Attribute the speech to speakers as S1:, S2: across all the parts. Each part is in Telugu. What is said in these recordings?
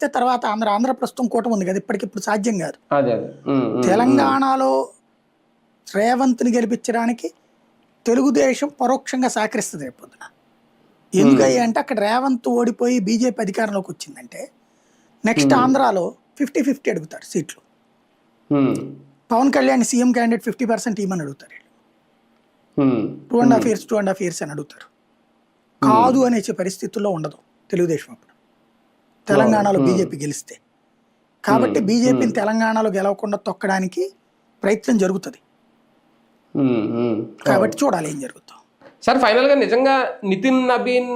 S1: గెలిస్తే తర్వాత ఆంధ్ర ప్రస్తుతం కూటమి ఉంది కదా, ఇప్పటికిప్పుడు సాధ్యం కాదు.
S2: అదే
S1: తెలంగాణలో రేవంత్ని గెలిపించడానికి తెలుగుదేశం పరోక్షంగా సహకరిస్తుంది రేపు పొద్దున. ఎందుకంటే అక్కడ రేవంత్ ఓడిపోయి బీజేపీ అధికారంలోకి వచ్చిందంటే నెక్స్ట్ ఆంధ్రాలో 50-50 అడుగుతారు సీట్లు. పవన్ కళ్యాణ్ సీఎం క్యాండిడేట్ 50% ఇవ్వమని అడుగుతారు. 2.5 years అని అడుగుతారు. కాదు అనేసే పరిస్థితుల్లో ఉండదు తెలుగుదేశం అప్పుడు తెలంగాణలో బీజేపీ గెలిస్తే. కాబట్టి బీజేపీని తెలంగాణలో గెలవకుండా తొక్కడానికి ప్రయత్నం జరుగుతుంది. కాబట్టి చూడాలి ఏం జరుగుతుంది.
S2: సార్ ఫైనల్ గా నిజంగా నితిన్ నబీన్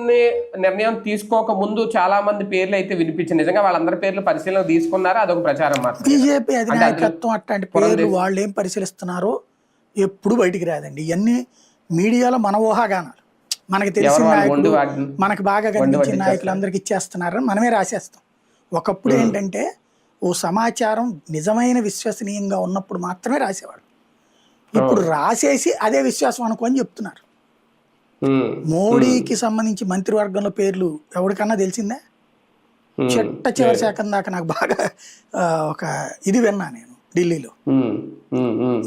S2: నిర్ణయం తీసుకోక ముందు చాలా మంది పేర్లు అయితే వినిపించారు. నిజంగా వాళ్ళందరి పేర్లు పరిశీలన తీసుకున్నారా? అదొక ప్రచారం మాత్రం.
S1: బీజేపీ అధినాయకత్వం అట్లాంటి పేర్లు వాళ్ళు ఏం పరిశీలిస్తున్నారో ఎప్పుడు బయటికి రాదండి. ఇవన్నీ మీడియాలో మన ఊహాగానాలు. మనకి తెలిసిన నాయకులు, మనకు బాగా కనిపించిన నాయకులు అందరికి ఇచ్చేస్తున్నారని మనమే రాసేస్తాం. ఒకప్పుడు ఏంటంటే ఓ సమాచారం నిజమైన విశ్వసనీయంగా ఉన్నప్పుడు మాత్రమే రాసేవాడు. ఇప్పుడు రాసేసి అదే విశ్వాసం అనుకోని చెప్తున్నారు. మోడీకి సంబంధించి మంత్రివర్గంలో పేర్లు ఎవరికన్నా తెలిసిందే? చెట్ట చివరి శాఖం దాకా నాకు బాగా ఒక ఇది విన్నా నేను. ఢిల్లీలో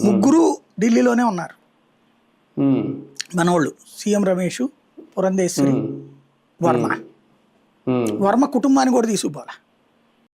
S1: 3 ఢిల్లీలోనే ఉన్నారు మనోళ్ళు. సీఎం రమేష్, పురంధేశ్వరి, వర్మ కుటుంబాన్ని కూడా తీసుకుపోవాలా.